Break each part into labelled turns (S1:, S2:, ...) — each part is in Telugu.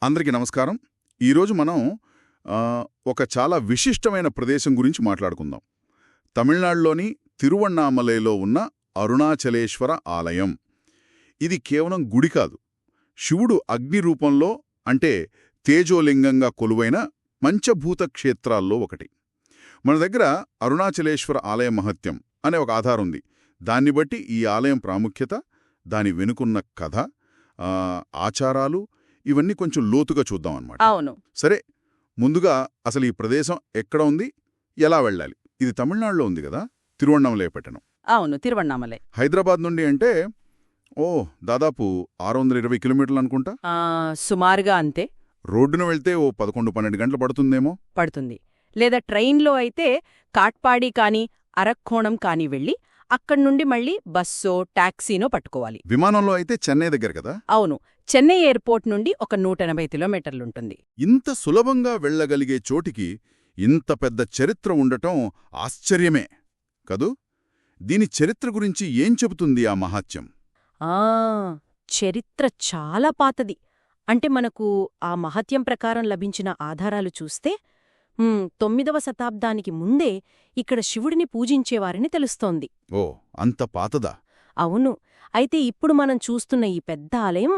S1: అందరికీ నమస్కారం. ఈరోజు మనం ఒక చాలా విశిష్టమైన ప్రదేశం గురించి మాట్లాడుకుందాం. తమిళనాడులోని తిరువణ్ణామలైలో ఉన్న అరుణాచలేశ్వర ఆలయం. ఇది కేవలం గుడి కాదు, శివుడు అగ్ని రూపంలో అంటే తేజోలింగంగా కొలువైన పంచభూత క్షేత్రాల్లో ఒకటి. మన దగ్గర అరుణాచలేశ్వర ఆలయ మహత్యం అనే ఒక ఆధారం ఉంది. దాన్ని బట్టి ఈ ఆలయం ప్రాముఖ్యత, దాని వెనుకున్న కథ, ఆచారాలు ఇవన్నీ కొంచెం లోతుగా చూద్దాం అన్నమాట.
S2: అవును.
S1: సరే, ముందుగా అసలు ఈ ప్రదేశం ఎక్కడ ఉంది, ఎలా వెళ్ళాలి? ఇది తమిళనాడులో ఉంది కదా, తిరువణ్ణామలై పట్టణం.
S2: అవును, తిరువణ్ణామలై.
S1: హైదరాబాద్ నుండి అంటే దాదాపు 620 కిలోమీటర్లు అనుకుంటా.
S2: సుమారుగా అంతే.
S1: రోడ్డున వెళ్తే 11-12 గంటలు పడుతుందేమో.
S2: పడుతుంది. లేదా ట్రైన్లో అయితే కాట్పాడి కానీ అరక్కోణం కానీ వెళ్ళి అక్కడి నుండి మళ్ళీ బస్సో టాక్సీనో పట్టుకోవాలి.
S1: విమానంలో అయితే చెన్నై దగ్గర కదా.
S2: అవును, చెన్నై ఎయిర్పోర్ట్ నుండి ఒక 180 కిలోమీటర్లుంటుంది.
S1: ఇంత సులభంగా వెళ్లగలిగే చోటికి ఇంత పెద్ద చరిత్ర ఉండటం ఆశ్చర్యమే కదూ. దీని చరిత్ర గురించి ఏం చెబుతుంది ఆ మహాత్యం?
S2: చరిత్ర చాలా పాతది. అంటే మనకు ఆ మహత్యం ప్రకారం లభించిన ఆధారాలు చూస్తే 9వ శతాబ్దానికి ముందే ఇక్కడ శివుడిని పూజించేవారని తెలుస్తోంది.
S1: ఓ, అంత పాతదా?
S2: అవును. అయితే ఇప్పుడు మనం చూస్తున్న ఈ పెద్ద ఆలయం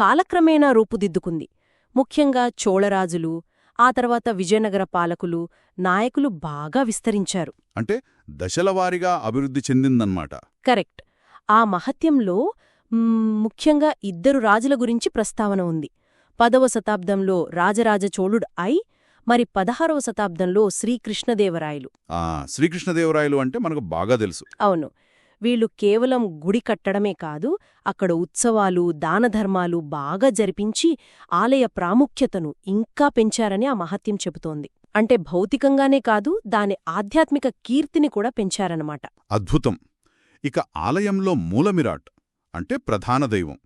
S2: కాలక్రమేణా రూపుదిద్దుకుంది. ముఖ్యంగా చోళరాజులు, ఆ తర్వాత విజయనగర పాలకులు, నాయకులు బాగా విస్తరించారు.
S1: అంటే దశలవారీగా అభివృద్ధి చెందిందన్నమాట.
S2: కరెక్ట్. ఆ మహత్యంలో ముఖ్యంగా 2 రాజుల గురించి ప్రస్తావన ఉంది. 10వ శతాబ్దంలో రాజరాజ చోళుడు మరి 16వ శతాబ్దంలో శ్రీకృష్ణదేవరాయలు.
S1: శ్రీకృష్ణదేవరాయలు అంటే మనకు బాగా తెలుసు.
S2: అవును. వీళ్ళు కేవలం గుడి కట్టడమే కాదు, అక్కడ ఉత్సవాలు, దానధర్మాలు బాగా జరిపించి ఆలయ ప్రాముఖ్యతను ఇంకా పెంచారని ఆ మహత్యం చెబుతోంది. అంటే భౌతికంగానే కాదు, దాని ఆధ్యాత్మిక కీర్తిని కూడా పెంచారన్నమాట.
S1: అద్భుతం. ఇక ఆలయంలో మూలమిరాట్ అంటే ప్రధాన దైవం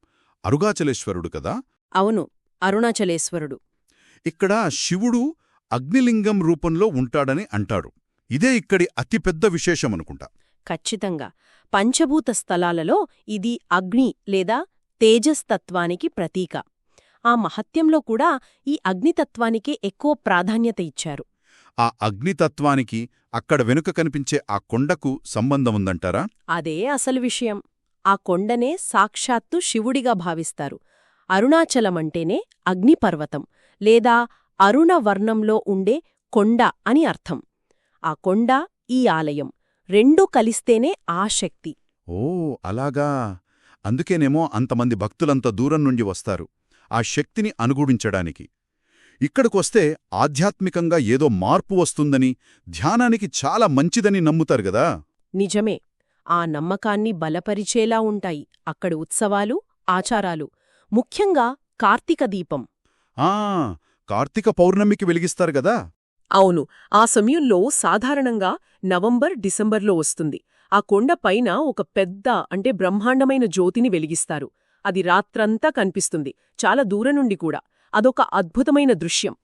S1: అరుణాచలేశ్వరుడు కదా.
S2: అవును, అరుణాచలేశ్వరుడు.
S1: ఇక్కడ శివుడు అగ్నిలింగం రూపంలో ఉంటాడని అంటారు. ఇదే ఇక్కడి అతిపెద్ద విశేషమనుకుంటా.
S2: ఖచ్చితంగా. పంచభూత స్థలాలలో ఇది అగ్ని లేదా తేజస్తత్వానికి ప్రతీక. ఆ మహత్యంలో కూడా ఈ అగ్నితత్వానికే ఎక్కువ ప్రాధాన్యత ఇచ్చారు.
S1: ఆ అగ్నితత్వానికి అక్కడ వెనుక కనిపించే ఆ కొండకు సంబంధముందంటారా?
S2: అదే అసలు విషయం. ఆ కొండనే సాక్షాత్తు శివుడిగా భావిస్తారు. అరుణాచలమంటేనే అగ్నిపర్వతం లేదా అరుణవర్ణంలో ఉండే కొండ అని అర్థం. ఆ కొండ, ఈ ఆలయం రెండూ కలిస్తేనే ఆ శక్తి.
S1: ఓ, అలాగా. అందుకేనేమో అంతమంది భక్తులంత దూరం నుండి వస్తారు ఆ శక్తిని అనుగుడించడానికి. ఇక్కడికొస్తే ఆధ్యాత్మికంగా ఏదో మార్పు వస్తుందని, ధ్యానానికి చాలా మంచిదని నమ్ముతారు గదా.
S2: నిజమే. ఆ నమ్మకాన్ని బలపరిచేలా ఉంటాయి అక్కడి ఉత్సవాలు, ఆచారాలు. ముఖ్యంగా కార్తీక దీపం.
S1: కార్తీక పౌర్ణమికి వెలిగిస్తారు గదా.
S2: అవును. ఆ సమయంలో సాధారణంగా నవంబర్, డిసెంబర్లో వస్తుంది. ఆ కొండ పైన ఒక పెద్ద అంటే బ్రహ్మాండమైన జ్యోతిని వెలిగిస్తారు. అది రాత్రంతా కనిపిస్తుంది, చాలా దూరం నుండి కూడా. అదొక అద్భుతమైన దృశ్యం.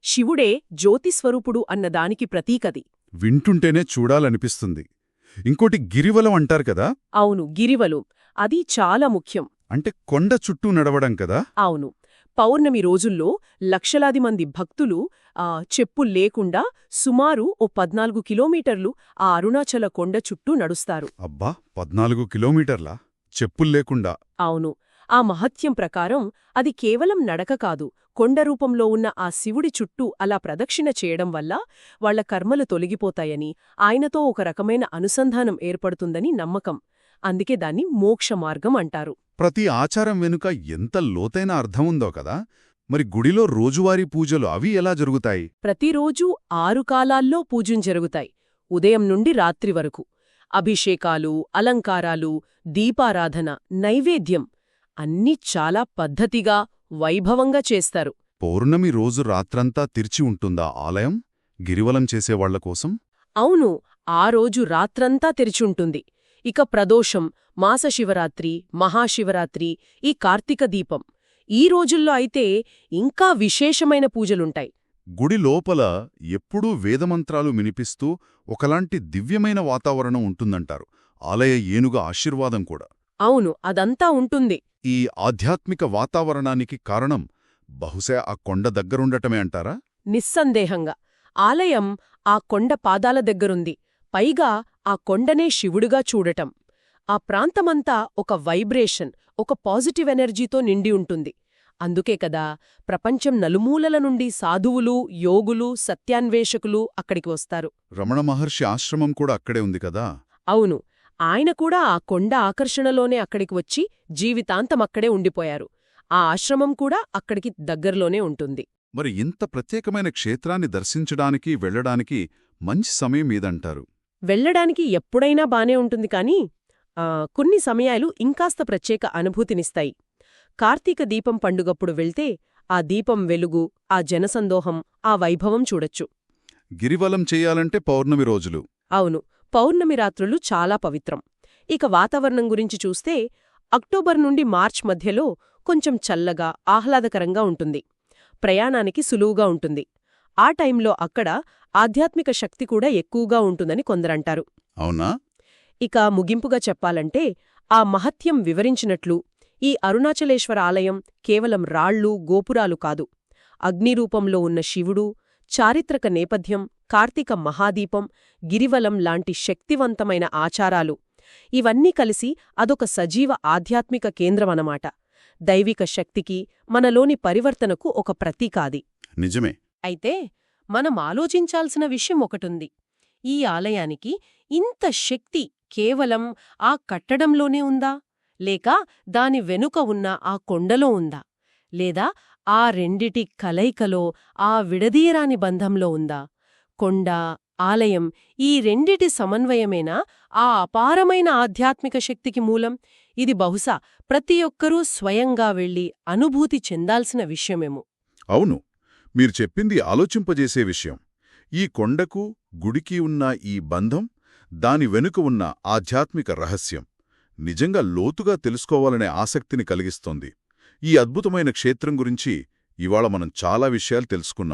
S2: శివుడే జ్యోతిస్వరూపుడు అన్నదానికి ప్రతీకది.
S1: వింటుంటేనే చూడాలనిపిస్తుంది. ఇంకోటి గిరివలం అంటారు కదా.
S2: అవును, గిరివలం. అది చాలా ముఖ్యం.
S1: అంటే కొండ చుట్టూ నడవడం కదా.
S2: అవును. పౌర్ణమి రోజుల్లో లక్షలాది మంది భక్తులు చెప్పుల్లేకుండా సుమారు 14 కిలోమీటర్లు ఆ అరుణాచల కొండ చుట్టూ నడుస్తారు.
S1: అబ్బా, 14 కిలోమీటర్లా చెప్పుల్లేకుండా?
S2: అవును. ఆ మహత్యం ప్రకారం అది కేవలం నడక కాదు, కొండ రూపంలో ఉన్న ఆ శివుడి చుట్టూ అలా ప్రదక్షిణ చేయడం వల్ల వాళ్ల కర్మలు తొలగిపోతాయని, ఆయనతో ఒక రకమైన అనుసంధానం ఏర్పడుతుందని నమ్మకం. అందుకే దాన్ని మోక్షమార్గం అంటారు.
S1: ప్రతి ఆచారం వెనుక ఎంత లోతైన అర్థముందో కదా. మరి గుడిలో రోజువారీ పూజలు అవి ఎలా జరుగుతాయి?
S2: ప్రతిరోజూ 6 కాలాల్లో పూజలు జరుగుతాయి, ఉదయం నుండి రాత్రి వరకు. అభిషేకాలు, అలంకారాలు, దీపారాధన, నైవేద్యం అన్నీ చాలా పద్ధతిగా, వైభవంగా చేస్తారు.
S1: పౌర్ణమి రోజు రాత్రంతా తెరిచి ఉంటుందా ఆలయం గిరివలం చేసేవాళ్ల కోసం?
S2: అవును, ఆ రోజు రాత్రంతా తెరిచుంటుంది. ఇక ప్రదోషం, మాసశివరాత్రి, మహాశివరాత్రి, ఈ కార్తీక దీపం ఈ రోజుల్లో అయితే ఇంకా విశేషమైన పూజలుంటాయి.
S1: గుడి లోపల ఎప్పుడూ వేదమంత్రాలు వినిపిస్తూ ఒకలాంటి దివ్యమైన వాతావరణం ఉంటుందంటారు. ఆలయ ఏనుగ ఆశీర్వాదం కూడా.
S2: అవును, అదంతా ఉంటుంది.
S1: ఈ ఆధ్యాత్మిక వాతావరణానికి కారణం బహుశా ఆ కొండ దగ్గరుండటమే అంటారా?
S2: నిస్సందేహంగా. ఆలయం ఆ కొండ పాదాల దగ్గరుంది. పైగా ఆ కొండనే శివుడుగా చూడటం. ఆ ప్రాంతమంతా ఒక వైబ్రేషన్, ఒక పాజిటివ్ ఎనర్జీతో నిండి ఉంటుంది. అందుకే కదా ప్రపంచం నలుమూలల నుండి సాధువులు, యోగులు, సత్యాన్వేషకులు అక్కడికి వస్తారు.
S1: రమణ మహర్షి ఆశ్రమం కూడా అక్కడే ఉంది కదా?
S2: అవును. ఆయన కూడా ఆ కొండ ఆకర్షణలోనే అక్కడికి వచ్చి జీవితాంతం అక్కడే ఉండిపోయారు. ఆ ఆశ్రమం కూడా అక్కడికి దగ్గరలోనే ఉంటుంది.
S1: మరి ఇంత ప్రత్యేకమైన క్షేత్రాన్ని దర్శించడానికి వెళ్లడానికి మంచి సమయం ఏదంటారు?
S2: వెళ్ళడానికి ఎప్పుడైనా బానే ఉంటుంది కానీ కొన్ని సమయాలు ఇంకాస్త ప్రత్యేక అనుభూతినిస్తాయి. కార్తీక దీపం పండుగప్పుడు వెళ్తే ఆ దీపం వెలుగు, ఆ జనసందోహం, ఆ వైభవం చూడొచ్చు.
S1: గిరివలం చెయ్యాలంటే పౌర్ణమి రోజులు.
S2: అవును. పౌర్ణమి రాత్రులు చాలా పవిత్రం. ఇక వాతావరణం గురించి చూస్తే అక్టోబర్ నుండి మార్చ్ మధ్యలో కొంచెం చల్లగా, ఆహ్లాదకరంగా ఉంటుంది. ప్రయాణానికి సులువుగా ఉంటుంది. ఆ టైంలో అక్కడ ఆధ్యాత్మిక శక్తి కూడా ఎక్కువగా ఉంటుందని కొందరంటారు.
S1: అవునా?
S2: ఇక ముగింపుగా చెప్పాలంటే ఆ మహత్యం వివరించినట్లు ఈ అరుణాచలేశ్వర ఆలయం కేవలం రాళ్ళు, గోపురాలు కాదు. అగ్నిరూపంలో ఉన్న శివుడు, చారిత్రక నేపథ్యం, కార్తీక మహాదీపం, గిరివలం లాంటి శక్తివంతమైన ఆచారాలు ఇవన్నీ కలిసి అదొక సజీవ ఆధ్యాత్మిక కేంద్రమనమాట. దైవిక శక్తికి, మనలోని పరివర్తనకు ఒక ప్రతీకాది.
S1: నిజమే.
S2: అయితే మనం ఆలోచించాల్సిన విషయం ఒకటుంది. ఈ ఆలయానికి ఇంత శక్తి కేవలం ఆ కట్టడంలోనే ఉందా? లేక దాని వెనుక ఉన్న ఆ కొండలో ఉందా? లేదా ఆ రెండిటి కలయికలో, ఆ విడదీయరాని బంధంలో ఉందా? కొండ, ఆలయం ఈ రెండిటి సమన్వయమేనా ఆ అపారమైన ఆధ్యాత్మిక శక్తికి మూలం? ఇది బహుశా ప్రతి ఒక్కరూ స్వయంగా వెళ్లి అనుభూతి చెందాల్సిన విషయమేమో.
S1: అవును, మీరు చెప్పింది ఆలోచింపజేసే విషయం. ఈ కొండకు, గుడికి ఉన్న ఈ బంధం, దాని వెనుక ఉన్న ఆధ్యాత్మిక రహస్యం నిజంగా లోతుగా తెలుసుకోవాలనే ఆసక్తిని కలిగిస్తోంది. ఈ అద్భుతమైన క్షేత్రం గురించి ఇవాళ మనం చాలా విషయాలు తెలుసుకున్నాం.